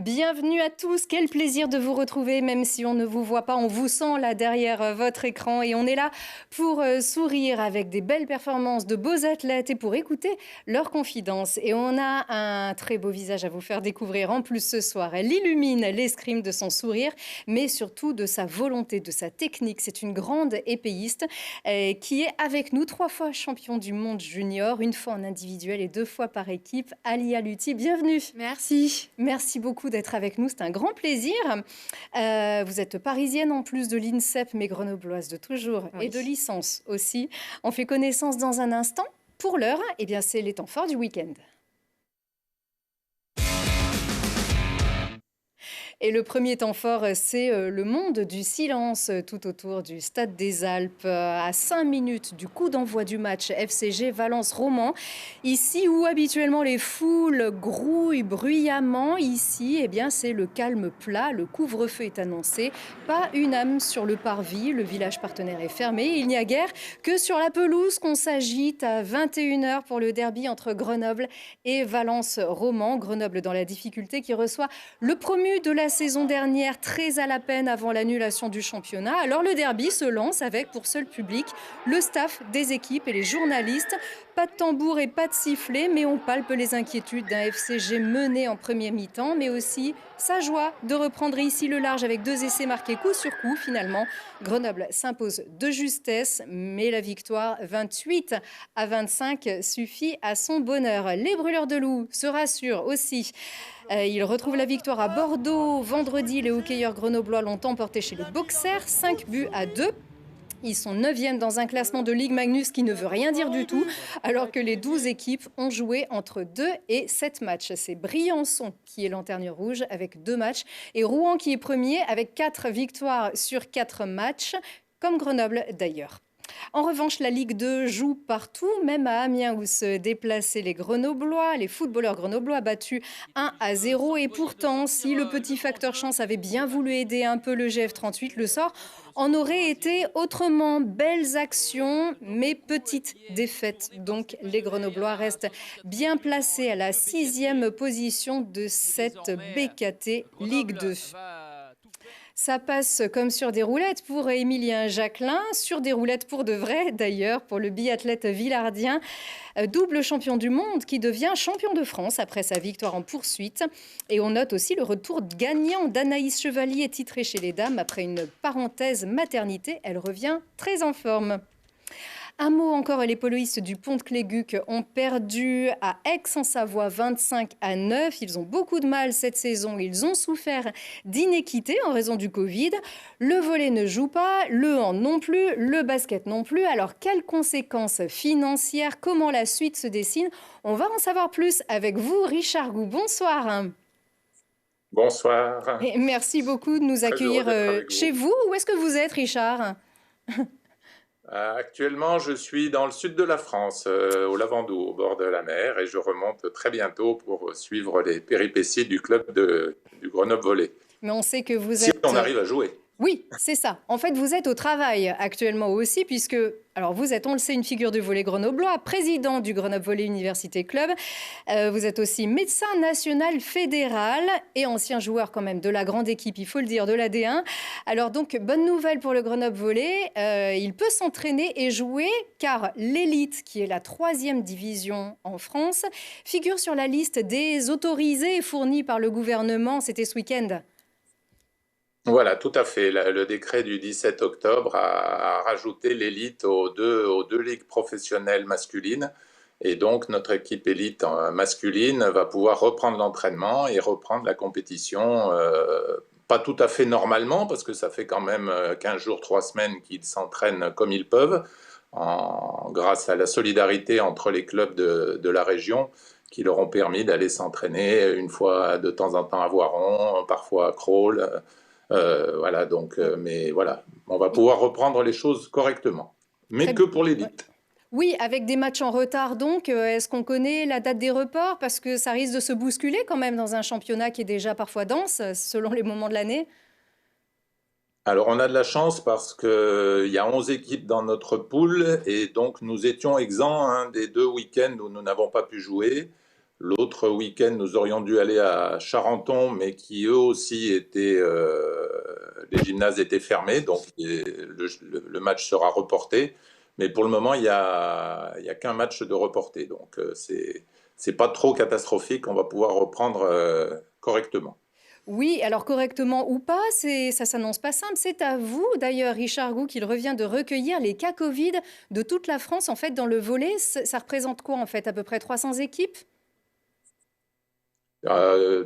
Bienvenue à tous, quel plaisir de vous retrouver, même si on ne vous voit pas, on vous sent là derrière votre écran et on est là pour sourire avec des belles performances de beaux athlètes et pour écouter leurs confidences. Et on a un très beau visage à vous faire découvrir en plus ce soir. Elle illumine l'escrime de son sourire, mais surtout de sa volonté, de sa technique. C'est une grande épéiste qui est avec nous, 3 fois champion du monde junior, 1 fois en individuel et 2 fois par équipe. Alia Luthi, bienvenue. Merci. Merci beaucoup d'être avec nous, c'est un grand plaisir. Vous êtes parisienne en plus de l'INSEP, mais grenobloise de toujours, Oui. et de licence aussi. On fait connaissance dans un instant. Pour l'heure, eh bien, c'est les temps forts du week-end. Et le premier temps fort, c'est le monde du silence tout autour du Stade des Alpes, à 5 minutes du coup d'envoi du match FCG Valence-Roman. Ici où habituellement les foules grouillent bruyamment, ici, eh bien, c'est le calme plat. Le couvre-feu est annoncé. Pas une âme sur le parvis. Le village partenaire est fermé. Il n'y a guère que sur la pelouse qu'on s'agite à 21h pour le derby entre Grenoble et Valence-Roman. Grenoble dans la difficulté qui reçoit le promu de la saison dernière, très à la peine avant l'annulation du championnat. Alors le derby se lance avec pour seul public le staff des équipes et les journalistes. Pas de tambour et pas de sifflet, mais on palpe les inquiétudes d'un FCG mené en premier mi-temps, mais aussi sa joie de reprendre ici le large avec 2 essais marqués coup sur coup. Finalement, Grenoble s'impose de justesse, mais la victoire 28-25 suffit à son bonheur. Les brûleurs de loups se rassurent aussi. Ils retrouvent la victoire à Bordeaux. Vendredi, les hockeyeurs grenoblois l'ont emporté chez les Boxers, 5-2. Ils sont 9e dans un classement de Ligue Magnus qui ne veut rien dire du tout, alors que les 12 équipes ont joué entre 2 et 7 matchs. C'est Briançon qui est lanterne rouge avec 2 matchs et Rouen qui est premier avec 4 victoires sur 4 matchs, comme Grenoble d'ailleurs. En revanche, la Ligue 2 joue partout, même à Amiens où se déplaçaient les Grenoblois, les footballeurs grenoblois battus 1-0. Et pourtant, si le petit facteur chance avait bien voulu aider un peu le GF38, le sort en aurait été autrement. Belles actions, mais petites défaites. Donc les Grenoblois restent bien placés à la 6e position de cette BKT Ligue 2. Ça passe comme sur des roulettes pour Émilien Jacquelin, sur des roulettes pour de vrai d'ailleurs, pour le biathlète villardien, double champion du monde qui devient champion de France après sa victoire en poursuite. Et on note aussi le retour gagnant d'Anaïs Chevalier, titrée chez les dames après une parenthèse maternité. Elle revient très en forme. Un mot encore, les poloistes du Pont de Cléguc ont perdu à Aix-en-Savoie 25-9. Ils ont beaucoup de mal cette saison. Ils ont souffert d'inéquité en raison du Covid. Le volley ne joue pas, le hand non plus, le basket non plus. Alors, quelles conséquences financières? Comment la suite se dessine? On va en savoir plus avec vous, Richard Gou. Bonsoir. Bonsoir. Et merci beaucoup de nous Très heureux accueillir d'être avec chez vous. Où est-ce que vous êtes, Richard? Actuellement, je suis dans le sud de la France, au Lavandou, au bord de la mer, et je remonte très bientôt pour suivre les péripéties du club du Grenoble Volley. Mais on sait que vous Si êtes... on arrive à jouer. Oui, c'est ça. En fait, vous êtes au travail actuellement aussi, puisque, alors vous êtes, on le sait, une figure du volley grenoblois, président du Grenoble Volley Université Club. Vous êtes aussi médecin national fédéral et ancien joueur quand même de la grande équipe, il faut le dire, de la D1. Alors donc, bonne nouvelle pour le Grenoble Volley. Il peut s'entraîner et jouer, car l'élite, qui est la 3e division en France, figure sur la liste des autorisés fournis par le gouvernement. C'était ce week-end. Voilà, tout à fait. Le décret du 17 octobre a rajouté l'élite aux deux ligues professionnelles masculines. Et donc, notre équipe élite masculine va pouvoir reprendre l'entraînement et reprendre la compétition, pas tout à fait normalement, parce que ça fait quand même 15 jours, 3 semaines qu'ils s'entraînent comme ils peuvent, grâce à la solidarité entre les clubs de la région, qui leur ont permis d'aller s'entraîner une fois de temps en temps à Voiron, parfois à Crolles. Voilà, donc, mais voilà, on va pouvoir reprendre les choses correctement, mais Très que bien. pour l'élite. Oui, avec des matchs en retard donc. Est-ce qu'on connaît la date des reports? Parce que ça risque de se bousculer quand même dans un championnat qui est déjà parfois dense, selon les moments de l'année. Alors, on a de la chance parce qu'il y a 11 équipes dans notre poule et donc nous étions exempts des 2 week-ends où nous n'avons pas pu jouer. L'autre week-end, nous aurions dû aller à Charenton, mais qui eux aussi étaient, les gymnases étaient fermés, donc le match sera reporté. Mais pour le moment, il y a qu'un match de reporté, donc c'est pas trop catastrophique. On va pouvoir reprendre correctement. Oui, alors correctement ou pas, ça s'annonce pas simple. C'est à vous, d'ailleurs, Richard Gou, qu'il revient de recueillir les cas Covid de toute la France, en fait, dans le volley. Ça représente quoi, en fait? À peu près 300 équipes?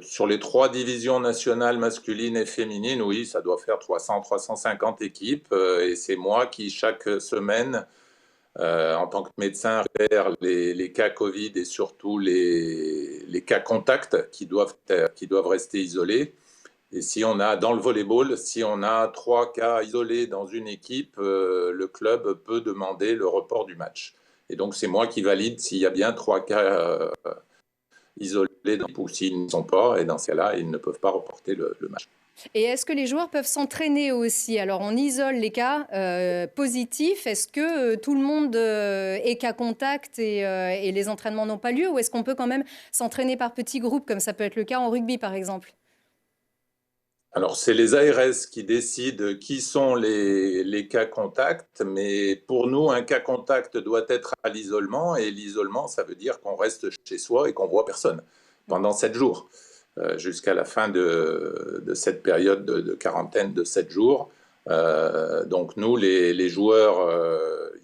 Sur les trois divisions nationales masculines et féminines, oui, ça doit faire 300-350 équipes. Et c'est moi qui, chaque semaine, en tant que médecin, repère les cas Covid et surtout les cas contacts qui doivent rester isolés. Et si on a, dans le volleyball, si on a trois cas isolés dans une équipe, le club peut demander le report du match. Et donc, c'est moi qui valide s'il y a bien trois cas isolés ou s'ils ne sont pas. Et dans ce cas-là, ils ne peuvent pas reporter le match. Et est-ce que les joueurs peuvent s'entraîner aussi? Alors, on isole les cas positifs. Est-ce que tout le monde est cas contact et les entraînements n'ont pas lieu? Ou est-ce qu'on peut quand même s'entraîner par petits groupes, comme ça peut être le cas en rugby, par exemple? Alors, c'est les ARS qui décident qui sont les cas contacts, mais pour nous, un cas contact doit être à l'isolement, et l'isolement, ça veut dire qu'on reste chez soi et qu'on voit personne pendant 7 jours, jusqu'à la fin de cette période de quarantaine de 7 jours. Donc nous, les joueurs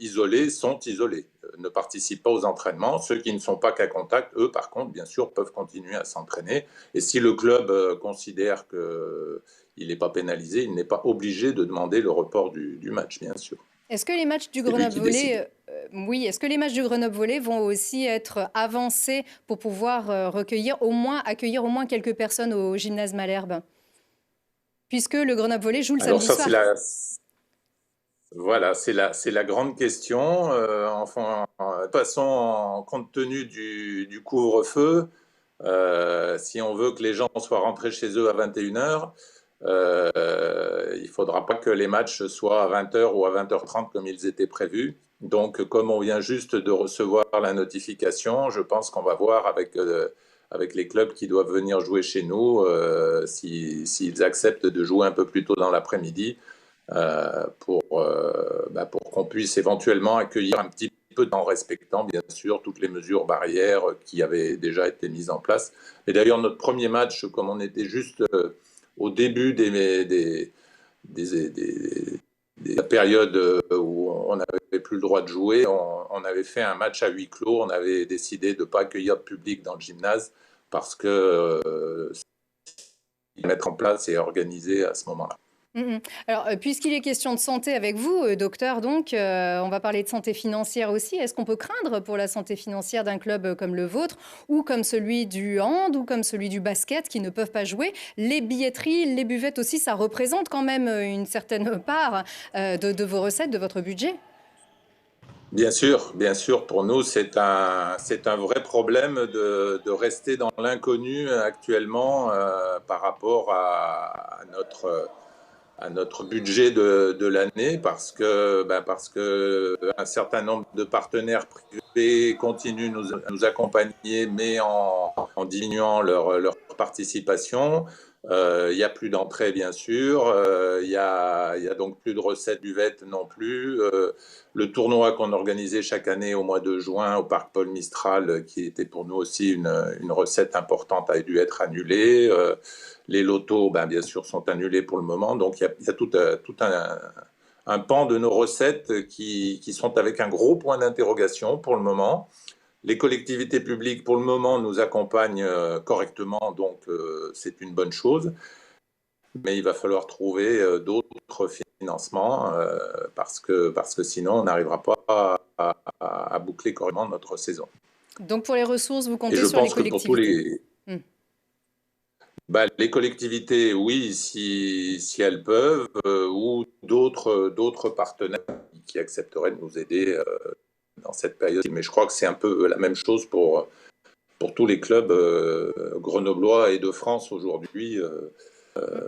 isolés sont isolés, ne participent pas aux entraînements. Ceux qui ne sont pas cas contact, eux, par contre, bien sûr, peuvent continuer à s'entraîner. Et si le club considère qu'il n'est pas pénalisé, il n'est pas obligé de demander le report du match, bien sûr. Est-ce que les matchs du C'est lui Grenoble qui décide. Volley, oui, est-ce que les matchs du Grenoble Volley vont aussi être avancés pour pouvoir accueillir au moins quelques personnes au gymnase Malherbe? Puisque le Grenoble Volley joue le Alors samedi ça, soir. voilà, c'est la grande question. Enfin, de toute façon, compte tenu du couvre-feu, si on veut que les gens soient rentrés chez eux à 21h, il ne faudra pas que les matchs soient à 20h ou à 20h30 comme ils étaient prévus. Donc, comme on vient juste de recevoir la notification, je pense qu'on va voir avec les clubs qui doivent venir jouer chez nous s'ils acceptent de jouer un peu plus tôt dans l'après-midi pour qu'on puisse éventuellement accueillir un petit peu en respectant bien sûr toutes les mesures barrières qui avaient déjà été mises en place. Et d'ailleurs, notre premier match, comme on était juste au début des périodes où on n'avait plus le droit de jouer, on avait fait un match à huis clos, on avait décidé de ne pas accueillir de public dans le gymnase parce que mettre en place et organiser à ce moment-là. Mhm. Alors, puisqu'il est question de santé avec vous, docteur, donc, on va parler de santé financière aussi. Est-ce qu'on peut craindre pour la santé financière d'un club comme le vôtre, ou comme celui du hand, ou comme celui du basket, qui ne peuvent pas jouer? Les billetteries, les buvettes aussi, ça représente quand même une certaine part de vos recettes, de votre budget. Bien sûr, pour nous, c'est un vrai problème de rester dans l'inconnu actuellement par rapport à notre budget de l'année parce que un certain nombre de partenaires privés continuent à nous accompagner, mais en diminuant leur participation. Il n'y a plus d'entrées, bien sûr. Il y a donc plus de recettes buvettes non plus. Le tournoi qu'on organisait chaque année au mois de juin au parc Paul Mistral, qui était pour nous aussi une recette importante, a dû être annulée. Les lotos, ben, bien sûr, sont annulés pour le moment. Donc, il y a tout un pan de nos recettes qui sont avec un gros point d'interrogation pour le moment. Les collectivités publiques, pour le moment, nous accompagnent correctement, donc c'est une bonne chose. Mais il va falloir trouver d'autres financements parce que sinon, on n'arrivera pas à boucler correctement notre saison. Donc, pour les ressources, vous Et comptez je sur les pense que pour tous collectivités. Hmm. les collectivités, oui, si elles peuvent, ou d'autres partenaires qui accepteraient de nous aider dans cette période. Mais je crois que c'est un peu la même chose pour tous les clubs grenoblois et de France aujourd'hui.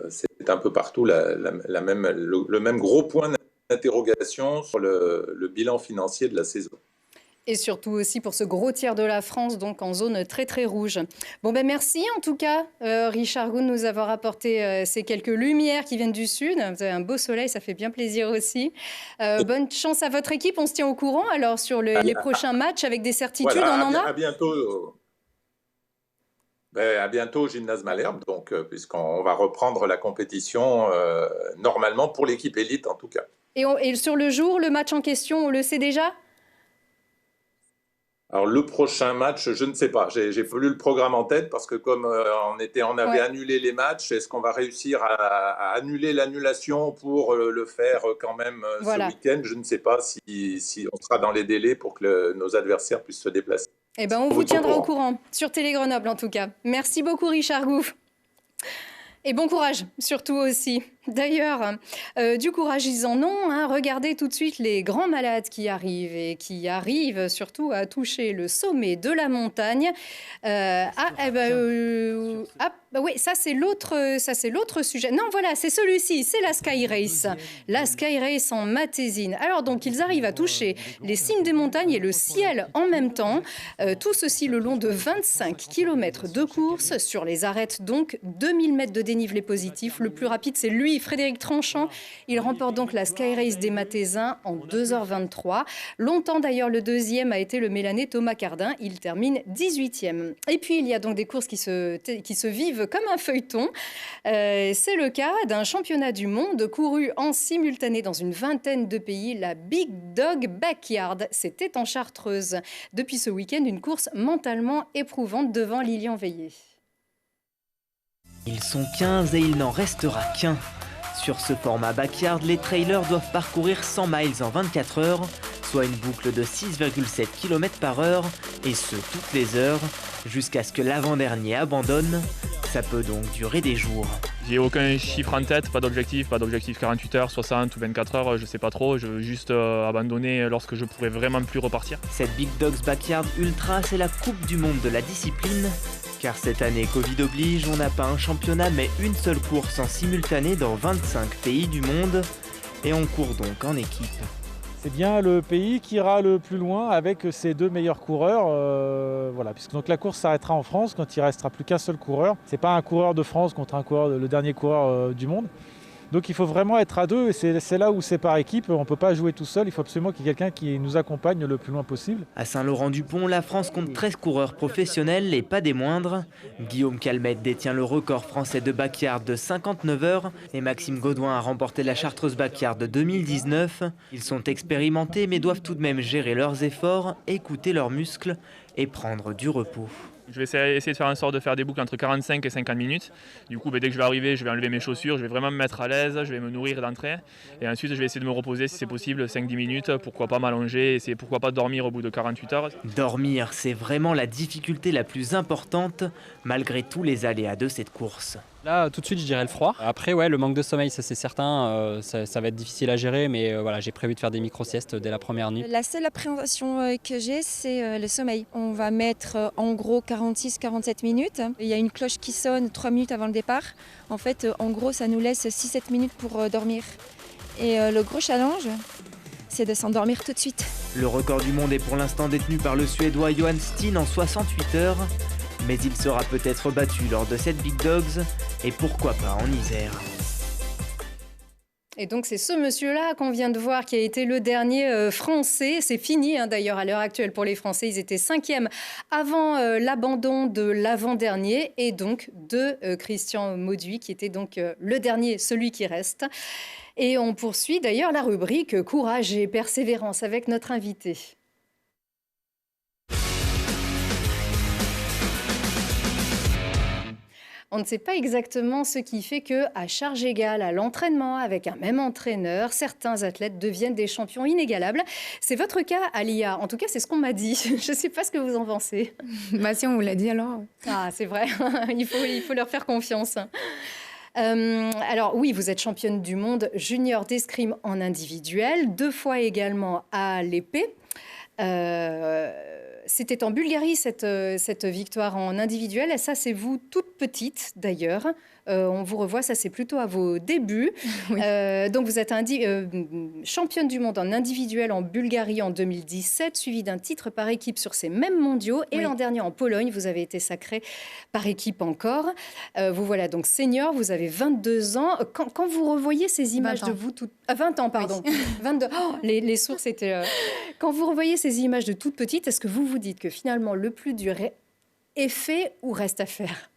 C'est un peu partout le même gros point d'interrogation sur le bilan financier de la saison. Et surtout aussi pour ce gros tiers de la France, donc en zone très très rouge. Bon ben merci en tout cas, Richard Goun, de nous avoir apporté ces quelques lumières qui viennent du sud. Vous avez un beau soleil, ça fait bien plaisir aussi. Bonne chance à votre équipe, on se tient au courant alors sur les prochains matchs avec des certitudes, Voilà, on en a? à bientôt. À bientôt au Gymnase Malherbe, donc, puisqu'on va reprendre la compétition normalement pour l'équipe élite en tout cas. Et sur le jour, le match en question, on le sait déjà? Alors le prochain match, je ne sais pas. J'ai plus le programme en tête parce que comme on avait Ouais, annulé les matchs, est-ce qu'on va réussir à annuler l'annulation pour le faire quand même ce voilà. week-end? Je ne sais pas si on sera dans les délais pour que nos adversaires puissent se déplacer. Eh ben on On vous vous tient au tiendra au courant. courant, sur Télé Grenoble en tout cas. Merci beaucoup Richard Gouff. Et bon courage, surtout aussi. D'ailleurs, du courage, ils en ont. Hein. Regardez tout de suite les grands malades qui arrivent et qui arrivent surtout à toucher le sommet de la montagne. Bah oui, ça c'est l'autre sujet. Non, voilà, c'est celui-ci, c'est la Sky Race. La Sky Race en Matésine. Alors donc, ils arrivent à toucher les cimes des montagnes et le ciel en même temps. Tout ceci le long de 25 km de course sur les arêtes, donc 2000 mètres de dénivelé positif. Le plus rapide, c'est lui, Frédéric Tranchant. Il remporte donc la Sky Race des Matésins en 2h23. Longtemps d'ailleurs, le deuxième a été le Mélanais Thomas Cardin. Il termine 18e. Et puis, il y a donc des courses qui se vivent comme un feuilleton. C'est le cas d'un championnat du monde couru en simultané dans une vingtaine de pays, la Big Dog Backyard. C'était en Chartreuse. Depuis ce week-end, une course mentalement éprouvante devant Lilian Veillé. Ils sont 15 et il n'en restera qu'un. Sur ce format backyard, les trailers doivent parcourir 100 miles en 24 heures, soit une boucle de 6,7 km par heure, et ce toutes les heures, jusqu'à ce que l'avant-dernier abandonne. Ça peut donc durer des jours. J'ai aucun chiffre en tête, pas d'objectif 48 heures, 60 ou 24 heures, je sais pas trop. Je veux juste abandonner lorsque je pourrai vraiment plus repartir. Cette Big Dogs Backyard Ultra, c'est la coupe du monde de la discipline. Car cette année, Covid oblige, on n'a pas un championnat mais une seule course en simultané dans 25 pays du monde. Et on court donc en équipe. C'est bien le pays qui ira le plus loin avec ses deux meilleurs coureurs. Voilà, puisque donc la course s'arrêtera en France quand il restera plus qu'un seul coureur. C'est pas un coureur de France contre le dernier coureur du monde. Donc il faut vraiment être à deux et c'est là où c'est par équipe. On ne peut pas jouer tout seul, il faut absolument qu'il y ait quelqu'un qui nous accompagne le plus loin possible. À Saint-Laurent-du-Pont, la France compte 13 coureurs professionnels et pas des moindres. Guillaume Calmette détient le record français de backyard de 59 heures et Maxime Gaudouin a remporté la Chartreuse Backyard de 2019. Ils sont expérimentés mais doivent tout de même gérer leurs efforts, écouter leurs muscles et prendre du repos. Je vais essayer de faire en sorte de faire des boucles entre 45 et 50 minutes. Du coup, dès que je vais arriver, je vais enlever mes chaussures, je vais vraiment me mettre à l'aise, je vais me nourrir d'entrée. Et ensuite, je vais essayer de me reposer si c'est possible, 5-10 minutes, pourquoi pas m'allonger, et pourquoi pas dormir au bout de 48 heures. Dormir, c'est vraiment la difficulté la plus importante, malgré tous les aléas de cette course. Là, tout de suite, je dirais le froid. Après, ouais, le manque de sommeil, ça c'est certain, ça va être difficile à gérer, mais voilà, j'ai prévu de faire des micro-siestes dès la première nuit. La seule appréhension que j'ai, c'est le sommeil. On va mettre en gros 46-47 minutes. Il y a une cloche qui sonne 3 minutes avant le départ. En fait, en gros, ça nous laisse 6-7 minutes pour dormir. Et le gros challenge, c'est de s'endormir tout de suite. Le record du monde est pour l'instant détenu par le Suédois Johan Steen en 68 heures. Mais il sera peut-être battu lors de cette Big Dogs, et pourquoi pas en Isère. Et donc c'est ce monsieur-là qu'on vient de voir qui a été le dernier français. C'est fini d'ailleurs à l'heure actuelle pour les Français. Ils étaient 5e avant l'abandon de l'avant-dernier et donc de Christian Mauduit qui était donc le dernier, celui qui reste. Et on poursuit d'ailleurs la rubrique Courage et persévérance avec notre invité. On ne sait pas exactement ce qui fait qu'à charge égale, à l'entraînement, avec un même entraîneur, certains athlètes deviennent des champions inégalables. C'est votre cas, Alia. En tout cas, c'est ce qu'on m'a dit. Je ne sais pas ce que vous en pensez. Bah si, on vous l'a dit alors. Ah, c'est vrai. il faut leur faire confiance. Alors oui, vous êtes championne du monde junior d'escrime en individuel, 2 fois également à l'épée. C'était en Bulgarie cette victoire en individuel. Et ça, c'est vous toute petite d'ailleurs. On vous revoit, ça c'est plutôt à vos débuts. Oui. Donc vous êtes championne du monde en individuel en Bulgarie en 2017, suivi d'un titre par équipe sur ces mêmes mondiaux. Et Oui. l'an dernier en Pologne, vous avez été sacrée par équipe encore. Vous voilà donc senior, vous avez 22 ans. Quand vous revoyez ces images 20 ans. de vous toutes... 20 ans, pardon. 22. Oh, les sources étaient... Quand vous revoyez ces images de toute petite, est-ce que vous vous dites que finalement le plus dur est fait ou reste à faire?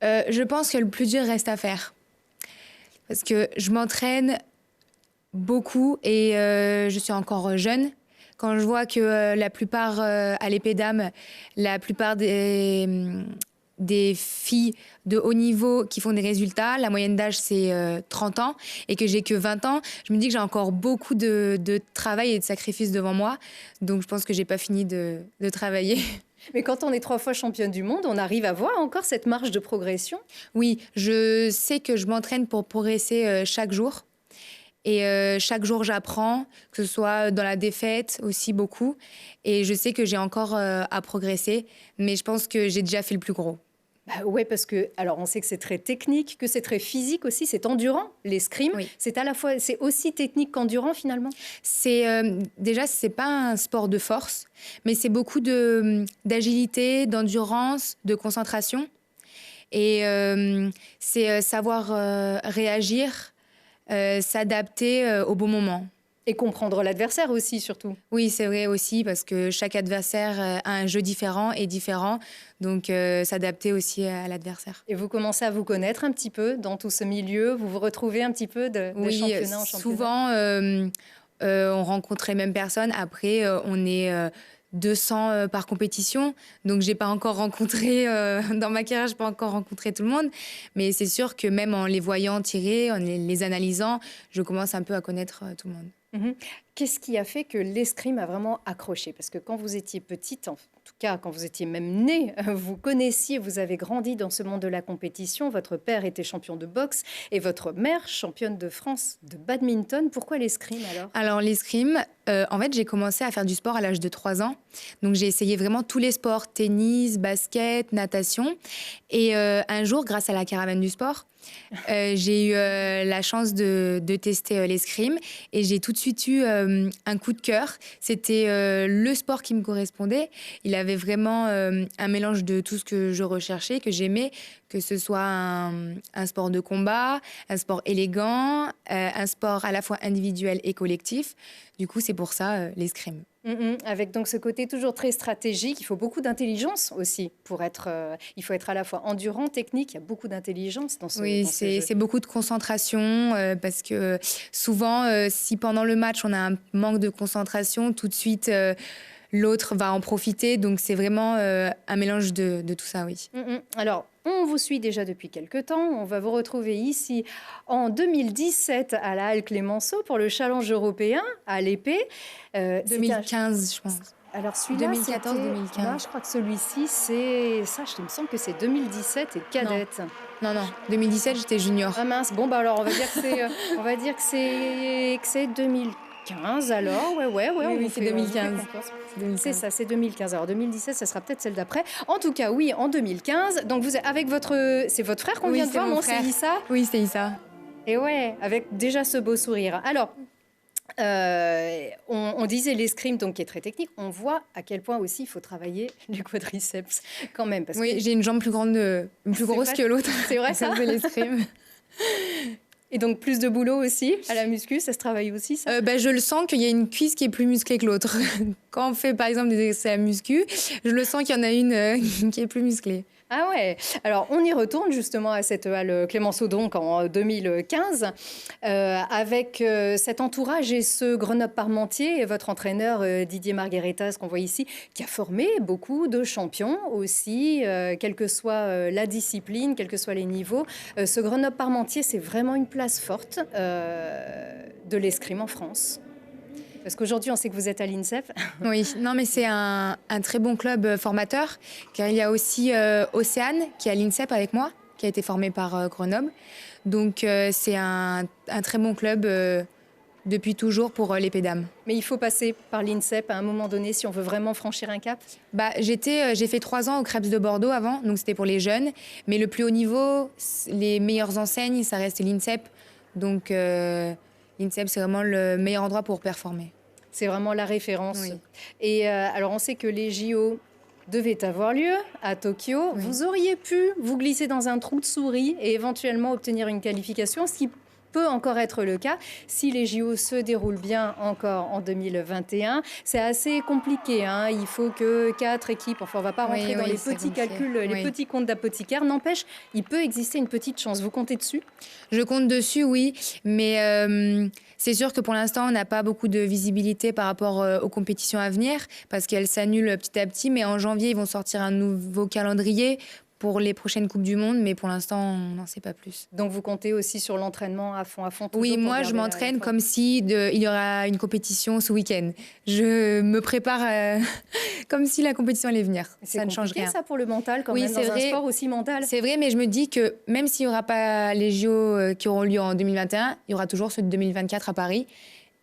Je pense que le plus dur reste à faire. Parce que je m'entraîne beaucoup et je suis encore jeune. Quand je vois que la plupart, à l'épée dames, la plupart des filles de haut niveau qui font des résultats, la moyenne d'âge c'est 30 ans et que j'ai que 20 ans, je me dis que j'ai encore beaucoup de travail et de sacrifices devant moi. Donc je pense que j'ai pas fini de travailler. Mais quand on est 3 fois championne du monde, on arrive à voir encore cette marge de progression? Oui, je sais que je m'entraîne pour progresser chaque jour. Et chaque jour, j'apprends, que ce soit dans la défaite aussi beaucoup. Et je sais que j'ai encore à progresser, mais je pense que j'ai déjà fait le plus gros. Bah ouais, parce que alors on sait que c'est très technique, que c'est très physique aussi, c'est endurant. L'escrime, Oui. c'est à la fois, c'est aussi technique qu'endurant finalement. C'est déjà, c'est pas un sport de force, mais c'est beaucoup d'agilité, d'endurance, de concentration. Et c'est savoir réagir, s'adapter au bon moment. Et comprendre l'adversaire aussi, surtout. Oui, c'est vrai aussi, parce que chaque adversaire a un jeu différent et différent. Donc, s'adapter aussi à l'adversaire. Et vous commencez à vous connaître un petit peu dans tout ce milieu. Vous vous retrouvez un petit peu de Oui, championnat en championnat. souvent, on rencontre les mêmes personnes. Après, on est 200 par compétition. Donc, j'ai pas encore rencontré, dans ma carrière, j'ai pas encore rencontré tout le monde. Mais c'est sûr que même en les voyant tirer, en les analysant, je commence un peu à connaître tout le monde. Mhm. Qu'est-ce qui a fait que l'escrime a vraiment accroché? Parce que quand vous étiez petite, en tout cas quand vous étiez même née, vous connaissiez, vous avez grandi dans ce monde de la compétition. Votre père était champion de boxe et votre mère championne de France de badminton. Pourquoi l'escrime alors? Alors, l'escrime, en fait, j'ai commencé à faire du sport à l'âge de 3 ans. Donc, j'ai essayé vraiment tous les sports, tennis, basket, natation. Et un jour, grâce à la caravane du sport, j'ai eu la chance de tester l'escrime et j'ai tout de suite eu un coup de cœur. C'était le sport qui me correspondait. Il avait vraiment un mélange de tout ce que je recherchais, que j'aimais, que ce soit un sport de combat, un sport élégant, un sport à la fois individuel et collectif. Du coup, c'est pour ça l'escrime. Avec donc ce côté toujours très stratégique, il faut beaucoup d'intelligence aussi pour être. Il faut être à la fois endurant, technique. Il y a beaucoup d'intelligence dans ce. Oui, dans ce jeu. c'est beaucoup de concentration parce que souvent, si pendant le match on a un manque de concentration, tout de suite l'autre va en profiter. Donc c'est vraiment un mélange de tout ça, oui. Alors, on vous suit déjà depuis quelques temps. On va vous retrouver ici en 2017 à la Halle Clémenceau pour le challenge européen à l'épée. C'était 2015, je pense. Alors celui-là, 2014, c'était- 2015. Non, je crois que celui-ci, c'est ça. Il me semble que c'est 2017 et cadette. Non, 2017, j'étais junior. Ah mince. Bon bah alors on va dire que c'est, on va dire que c'est 2015 alors. Ouais. Oui, on oui, vous c'est fait- on vous fait 2015. confiance. C'est 2015. C'est ça, c'est 2015. Alors 2017, ça sera peut-être celle d'après. En tout cas, oui, en 2015. Donc vous êtes avec c'est votre frère qu'on Oui, vient de c'est voir, mon non? frère. C'est Issa. Oui, c'est ça. Et ouais, avec déjà ce beau sourire. Alors, on disait l'escrime, donc qui est très technique. On voit à quel point aussi il faut travailler les quadriceps quand même. Parce Oui, que... j'ai une jambe plus grande, plus grosse vrai que l'autre. C'est vrai ça. C'est l'escrime. Et donc plus de boulot aussi à la muscu, ça se travaille aussi ça. Je le sens qu'il y a une cuisse qui est plus musclée que l'autre. Quand on fait par exemple des exercices à la muscu, je le sens qu'il y en a une qui est plus musclée. Ah ouais. Alors on y retourne justement à cette halle Clémenceau donc en 2015 avec cet entourage et ce Grenoble-Parmentier et votre entraîneur Didier Margueritas qu'on voit ici qui a formé beaucoup de champions aussi, quelle que soit la discipline, quels que soient les niveaux. Ce Grenoble-Parmentier c'est vraiment une place forte de l'escrime en France. Parce qu'aujourd'hui, on sait que vous êtes à l'INSEP. Oui, non, mais c'est un très bon club formateur, car il y a aussi Océane qui est à l'INSEP avec moi, qui a été formé par Grenoble. Donc c'est un très bon club depuis toujours pour l'épée dames. Mais il faut passer par l'INSEP à un moment donné si on veut vraiment franchir un cap? J'ai fait 3 ans au Krebs de Bordeaux avant, donc c'était pour les jeunes. Mais le plus haut niveau, les meilleures enseignes, ça reste l'INSEP. Donc l'INSEP, c'est vraiment le meilleur endroit pour performer. C'est vraiment la référence. Oui. Et alors, on sait que les JO devaient avoir lieu à Tokyo. Oui. Vous auriez pu vous glisser dans un trou de souris et éventuellement obtenir une qualification, ce qui peut encore être le cas si les JO se déroulent bien encore en 2021. C'est assez compliqué, hein. Il faut que 4 équipes, enfin on ne va pas rentrer dans les petits calculs, les petits comptes d'apothicaire. N'empêche, il peut exister une petite chance. Vous comptez dessus? Je compte dessus, oui, mais c'est sûr que pour l'instant, on n'a pas beaucoup de visibilité par rapport aux compétitions à venir, parce qu'elles s'annulent petit à petit, mais en janvier, ils vont sortir un nouveau calendrier pour les prochaines Coupes du Monde, mais pour l'instant, on n'en sait pas plus. Donc vous comptez aussi sur l'entraînement à fond Oui, moi je m'entraîne comme si il y aura une compétition ce week-end. Je me prépare comme si la compétition allait venir. Ça ne change rien. Ça pour le mental quand même, dans un sport aussi mental. C'est vrai, mais je me dis que même s'il n'y aura pas les JO qui auront lieu en 2021, il y aura toujours ceux de 2024 à Paris.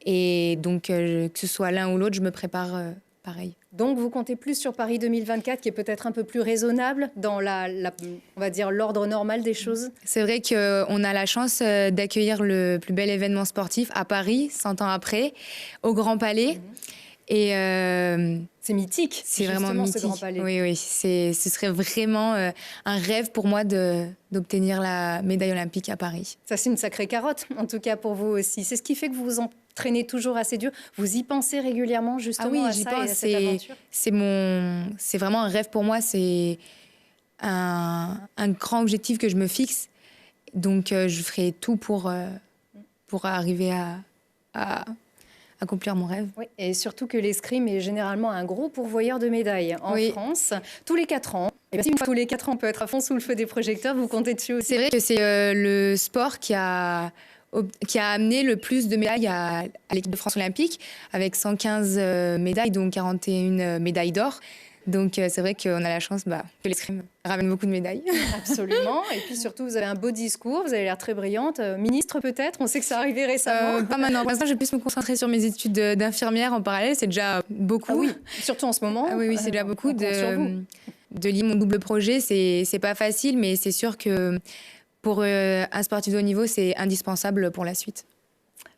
Et donc que ce soit l'un ou l'autre, je me prépare pareil. Donc, vous comptez plus sur Paris 2024, qui est peut-être un peu plus raisonnable dans on va dire, l'ordre normal des choses? C'est vrai qu'on a la chance d'accueillir le plus bel événement sportif à Paris, 100 ans après, au Grand Palais. Et c'est mythique. C'est vraiment mythique. Ce Grand Palais. Oui, ce serait vraiment un rêve pour moi d'obtenir la médaille olympique à Paris. Ça, c'est une sacrée carotte, en tout cas pour vous aussi. C'est ce qui fait que vous vous entraînez toujours assez dur. Vous y pensez régulièrement, justement, à ça et à cette aventure? C'est vraiment un rêve pour moi. C'est un grand objectif que je me fixe. Donc, je ferai tout pour arriver à accomplir mon rêve. Oui, et surtout que l'escrime est généralement un gros pourvoyeur de médailles en France, tous les 4 ans. Et bien, si une fois tous les 4 ans, on peut être à fond sous le feu des projecteurs, vous comptez dessus aussi? C'est vrai que c'est le sport qui a amené le plus de médailles à l'équipe de France olympique, avec 115 médailles, dont 41 médailles d'or. Donc c'est vrai qu'on a la chance que l'escrime ramène beaucoup de médailles. Absolument. Et puis surtout, vous avez un beau discours, vous avez l'air très brillante. Ministre peut-être, on sait que ça arrivait récemment. Pas maintenant. Pour l'instant, je vais plus me concentrer sur mes études d'infirmière en parallèle. C'est déjà beaucoup. Ah oui, surtout en ce moment. Ah oui, c'est déjà beaucoup. De lier mon double projet, c'est pas facile, mais c'est sûr que pour un sportif de haut niveau, c'est indispensable pour la suite.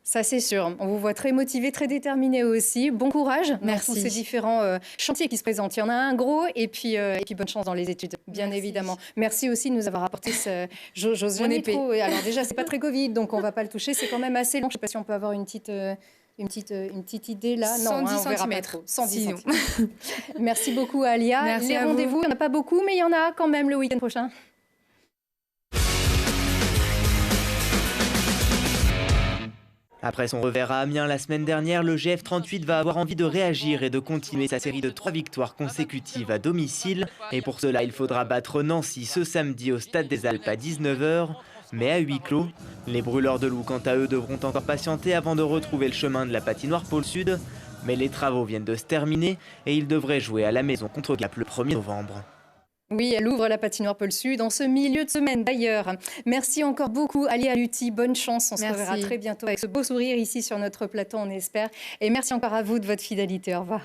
Ça, c'est sûr. On vous voit très motivé, très déterminé aussi. Bon courage dans tous ces différents chantiers qui se présentent. Il y en a un gros et puis bonne chance dans les études, bien évidemment. Merci aussi de nous avoir apporté ce... J'ose jamais trop. Alors déjà, c'est pas très Covid, donc on va pas le toucher. C'est quand même assez long. Je sais pas si on peut avoir une petite idée là. 110 on verra cm. pas trop. 110 cm. Merci beaucoup, Alia. Merci les à vous. rendez-vous, il n'y en a pas beaucoup, mais il y en a quand même le week-end prochain. Après son revers à Amiens la semaine dernière, le GF38 va avoir envie de réagir et de continuer sa série de 3 victoires consécutives à domicile. Et pour cela, il faudra battre Nancy ce samedi au Stade des Alpes à 19 h, mais à huis clos. Les brûleurs de loups, quant à eux, devront encore patienter avant de retrouver le chemin de la patinoire Pôle Sud. Mais les travaux viennent de se terminer et ils devraient jouer à la maison contre Gap le 1er novembre. Oui, elle ouvre la patinoire Pôle Sud en ce milieu de semaine d'ailleurs. Merci encore beaucoup, Alia Lutti. Bonne chance. On se reverra très bientôt avec ce beau sourire ici sur notre plateau, on espère. Et merci encore à vous de votre fidélité. Au revoir.